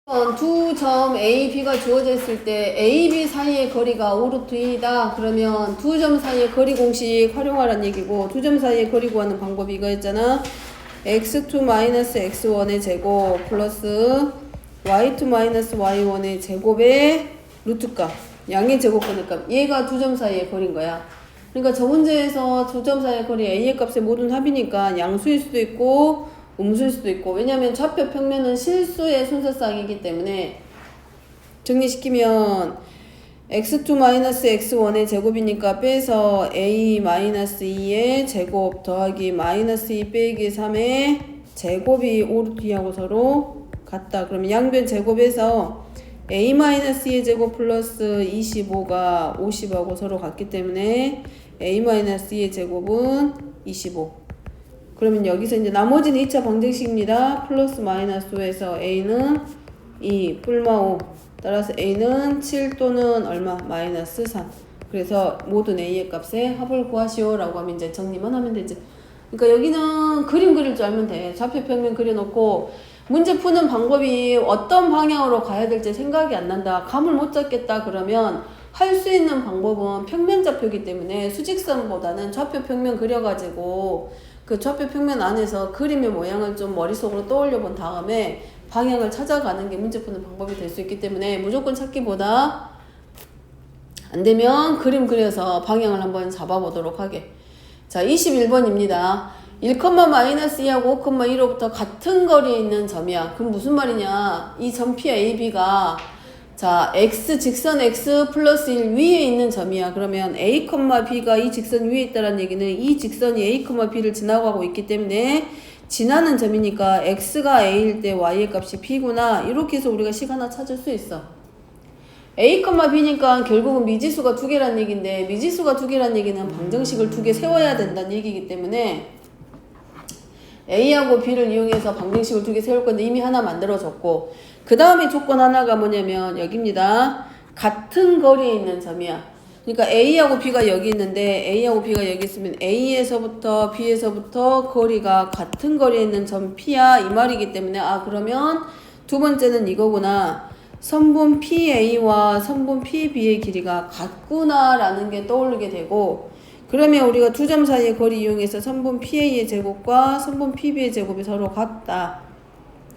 두 점 A, B가 주어져 있을 때 A, B 사이의 거리가 5루트 2이다. 그러면 두 점 사이의 거리 공식 활용하라는 얘기고, 두 점 사이의 거리 구하는 방법이 이거였잖아. x2-x1의 제곱 플러스 y2-y1의 제곱의 루트값, 양의 제곱분의 얘가 두 점 사이의 거리인 거야. 그러니까 저 문제에서 두 점 사이의 거리 A의 값의 모든 합이니까 양수일 수도 있고 음수일 수도 있고, 왜냐면 좌표 평면은 실수의 순서쌍이기 때문에 정리시키면 x2-x1의 제곱이니까 빼서 a-2의 제곱 더하기 -2 빼기 3의 제곱이 5루트 2하고 서로 같다. 그러면 양변 제곱에서 a-2의 제곱 플러스 25가 50하고 서로 같기 때문에 a-2의 제곱은 25. 그러면 여기서 이제 나머지는 2차 방정식입니다. 플러스 마이너스 5에서 a는 2, 뿔마 5. 따라서 a는 7 또는 얼마? 마이너스 3. 그래서 모든 a의 값의 합을 구하시오 라고 하면 이제 정리만 하면 되지. 그러니까 여기는 그림 그릴 줄 알면 돼. 좌표 평면 그려놓고 문제 푸는 방법이 어떤 방향으로 가야 될지 생각이 안 난다. 감을 못 잡겠다 그러면 할 수 있는 방법은 평면 좌표이기 때문에 수직선보다는 좌표 평면 그려가지고 그 좌표 평면 안에서 그림의 모양을 좀 머릿속으로 떠올려 본 다음에 방향을 찾아가는 게 문제 푸는 방법이 될 수 있기 때문에 무조건 찾기보다 안 되면 그림 그려서 방향을 한번 잡아보도록 하게. 자, 21번입니다. 1,-2하고 5,1로부터 같은 거리에 있는 점이야. 그럼 무슨 말이냐? 이 점 P와 AB가 자, x 직선 x 플러스 1 위에 있는 점이야. 그러면 a, b가 이 직선 위에 있다는 얘기는 이 직선이 a, b를 지나가고 있기 때문에 지나는 점이니까 x가 a일 때 y의 값이 b구나. 이렇게 해서 우리가 식 하나 찾을 수 있어. a, b니까 결국은 미지수가 두 개란 얘기인데, 미지수가 두 개란 얘기는 방정식을 두 개 세워야 된다는 얘기이기 때문에 a하고 b를 이용해서 방정식을 두 개 세울 건데 이미 하나 만들어졌고, 그 다음에 조건 하나가 뭐냐면 여기입니다. 같은 거리에 있는 점이야. 그러니까 A하고 B가 여기 있는데 A하고 B가 여기 있으면 A에서부터 B에서부터 거리가 같은 거리에 있는 점 P야 이 말이기 때문에 그러면 두 번째는 이거구나. 선분 PA와 선분 PB의 길이가 같구나 라는 게 떠오르게 되고, 그러면 우리가 두 점 사이의 거리 이용해서 선분 PA의 제곱과 선분 PB의 제곱이 서로 같다.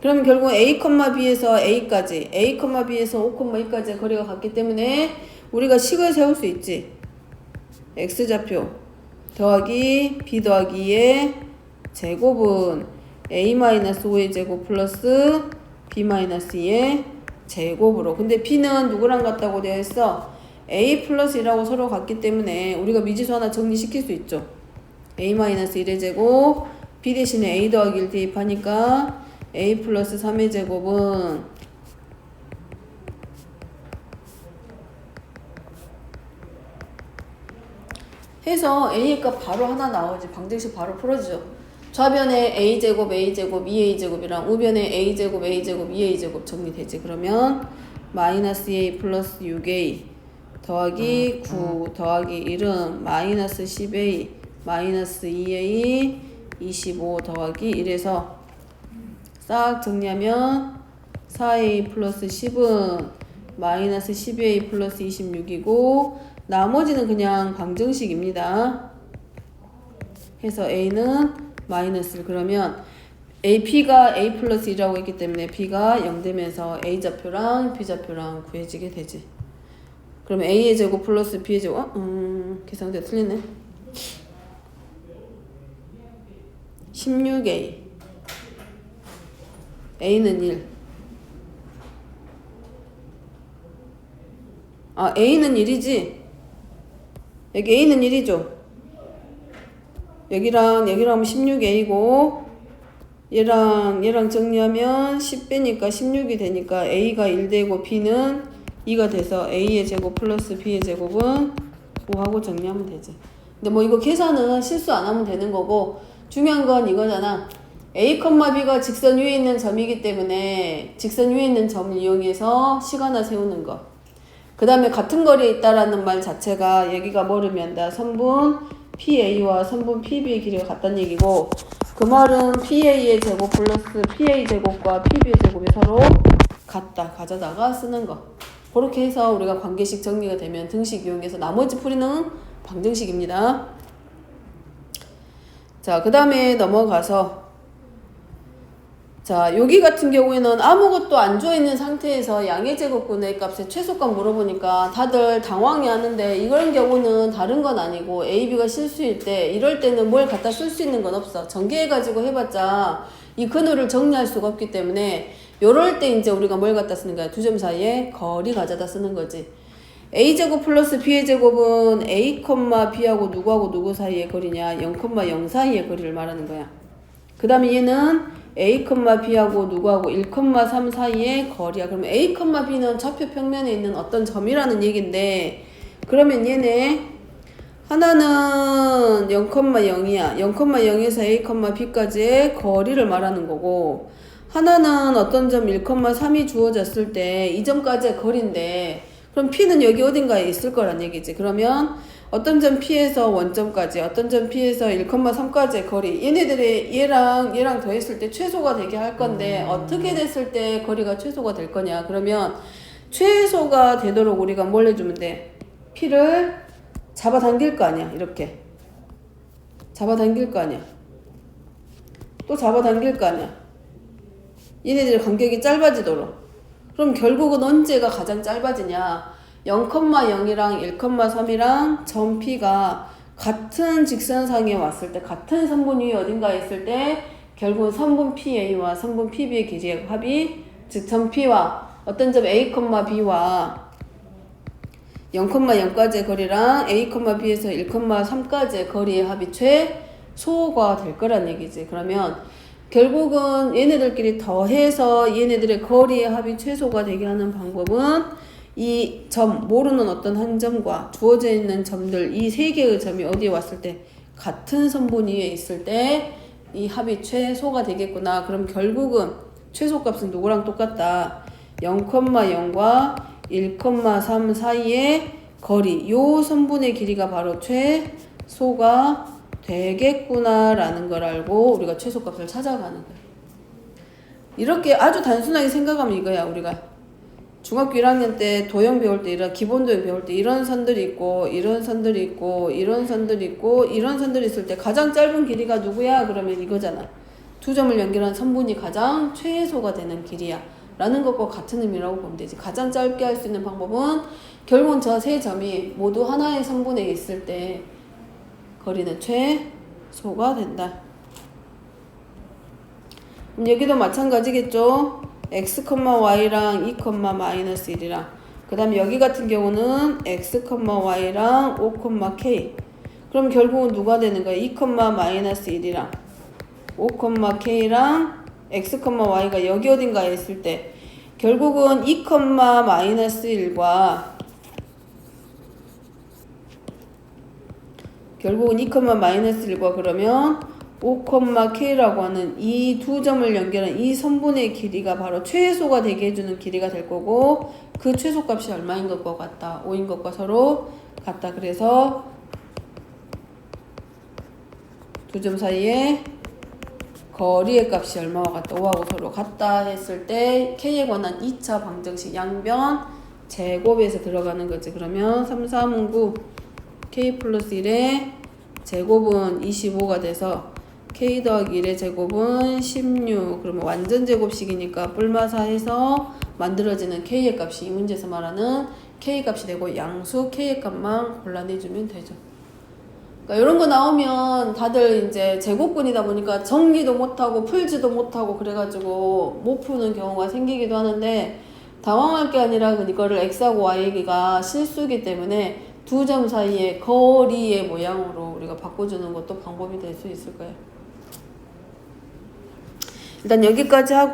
그러면 결국 A, B에서 A까지, A, B에서 5,2까지의 거리가 같기 때문에 우리가 식을 세울 수 있지. X좌표 더하기 B 더하기 2의 제곱은 A-5의 제곱 플러스 B-2의 제곱으로. 근데 B는 누구랑 같다고 되어 있어? A 플러스 1하고 서로 같기 때문에 우리가 미지수 하나 정리시킬 수 있죠. A-1의 제곱 B 대신에 A 더하기 1 대입하니까 a 플러스 3의 제곱은 해서 a의 값 바로 하나 나오지. 방정식 바로 풀어주죠. 좌변에 a제곱 a제곱 2a제곱이랑 우변에 a제곱 a제곱 2a제곱 정리되지. 그러면 마이너스 a 플러스 6a 더하기 9 더하기 1은 마이너스 10a 마이너스 2a 25 더하기 1에서 싹 정리하면 4a 플러스 10은 마이너스 12a 플러스 26이고 나머지는 그냥 방정식입니다. 해서 a는 마이너스 1. 그러면 P가 a 플러스 1이라고 했기 때문에 B가 0 되면서 a좌표랑 B좌표랑 구해지게 되지. 그러면 a의 제곱 플러스 b의 제곱 계산대 틀리네. 16a a는 1. a는 1이지? 여기 a는 1이죠? 여기랑 하면 16a고 얘랑 정리하면 10 빼니까 16이 되니까 a가 1 되고 b는 2가 돼서 a의 제곱 플러스 b의 제곱은 5하고 정리하면 되지. 근데 뭐 이거 계산은 실수 안 하면 되는 거고, 중요한 건 이거잖아. A, B가 직선 위에 있는 점이기 때문에 직선 위에 있는 점을 이용해서 식 하나 세우는 거. 그 다음에 같은 거리에 있다라는 말 자체가 여기가 뭐를 의미한다? 선분 PA와 선분 PB의 길이가 같다는 얘기고, 그 말은 PA의 제곱 플러스 PA 제곱과 PB의 제곱이 서로 같다, 가져다가 쓰는 거. 그렇게 해서 우리가 관계식 정리가 되면 등식 이용해서 나머지 풀이는 방정식입니다. 자, 그 다음에 넘어가서 자, 여기 같은 경우에는 아무것도 안 주어있는 상태에서 양의 제곱분의 값의 최소값 물어보니까 다들 당황해 하는데 이런 경우는 다른 건 아니고 A, B가 실수일 때 이럴 때는 뭘 갖다 쓸 수 있는 건 없어. 전개해가지고 해봤자 이 근호를 정리할 수가 없기 때문에 요럴 때 이제 우리가 뭘 갖다 쓰는 거야? 두 점 사이에 거리 가져다 쓰는 거지. A제곱 플러스 B의 제곱은 A, B하고 누구하고 누구 사이의 거리냐? 0,0 사이의 거리를 말하는 거야. 그 다음에 얘는 A, B하고 누구하고 1,3 사이의 거리야. 그러면 A, B는 좌표 평면에 있는 어떤 점이라는 얘긴데 그러면 얘네 하나는 0,0이야. 0,0에서 A, B까지의 거리를 말하는 거고 하나는 어떤 점 1,3이 주어졌을 때 이 점까지의 거리인데 그럼 P는 여기 어딘가에 있을 거란 얘기지. 그러면 어떤 점 P에서 원점까지, 어떤 점 P에서 1,3까지의 거리 얘네들이 얘랑 더했을 때 최소가 되게 할 건데 어떻게 됐을 때 거리가 최소가 될 거냐. 그러면 최소가 되도록 우리가 뭘 해주면 돼? P를 잡아당길 거 아니야. 이렇게 잡아당길 거 아니야. 또 잡아당길 거 아니야. 얘네들의 간격이 짧아지도록. 그럼 결국은 언제가 가장 짧아지냐? 0,0이랑 1,3이랑 점 P가 같은 직선상에 왔을 때 같은 선분 위에 어딘가에 있을 때 결국은 선분 PA와 선분 PB의 길이의 합이 즉 점 P와 어떤 점 A, B와 0,0까지의 거리랑 A, B에서 1,3까지의 거리의 합이 최소가 될 거란 얘기지. 그러면 결국은 얘네들끼리 더해서 얘네들의 거리의 합이 최소가 되게 하는 방법은 이 점, 모르는 어떤 한 점과 주어져 있는 점들, 이 세 개의 점이 어디에 왔을 때 같은 선분 위에 있을 때 이 합이 최소가 되겠구나. 그럼 결국은 최소값은 누구랑 똑같다? 0,0과 1,3 사이의 거리, 요 선분의 길이가 바로 최소가 되겠구나라는 걸 알고 우리가 최소값을 찾아가는 거야. 이렇게 아주 단순하게 생각하면 이거야. 우리가 중학교 1학년 때 도형 배울 때 이런 기본 도형 배울 때 이런 선들이 있고 이런 선들이 있고 이런 선들이 있고 이런 선들이 있을 때 가장 짧은 길이가 누구야? 그러면 이거잖아. 두 점을 연결한 선분이 가장 최소가 되는 길이야 라는 것과 같은 의미라고 보면 되지. 가장 짧게 할 수 있는 방법은 결국은 저 세 점이 모두 하나의 선분에 있을 때 거리는 최소가 된다. 여기도 마찬가지겠죠. x, y랑 2, -1이랑 그 다음에 여기 같은 경우는 x, y랑 5, k 그럼 결국은 누가 되는 거야? 2, -1이랑 5, k랑 x, y가 여기 어딘가에 있을 때 결국은 2, -1과 결국은 2, -1과 그러면 5,k라고 하는 이 두 점을 연결한 이 선분의 길이가 바로 최소가 되게 해주는 길이가 될 거고 그 최소값이 얼마인 것과 같다? 5인 것과 서로 같다. 그래서 두 점 사이에 거리의 값이 얼마와 같다? 5하고 서로 같다 했을 때 K에 관한 2차 방정식 양변 제곱에서 들어가는 거지. 그러면 3, 3, 9 K 플러스 1의 제곱은 25가 돼서 K 더하기 1의 제곱은 16. 그러면 완전 제곱식이니까 뿔마사해서 만들어지는 K의 값이 이 문제에서 말하는 K 값이 되고 양수 K의 값만 골라내주면 되죠. 그러니까 이런 거 나오면 다들 이제 제곱근이다 보니까 정리도 못하고 풀지도 못하고 그래가지고 못 푸는 경우가 생기기도 하는데 당황할 게 아니라 이거를 X하고 Y가 실수이기 때문에 두 점 사이의 거리의 모양으로 우리가 바꿔주는 것도 방법이 될 수 있을 거예요. 일단 여기까지 하고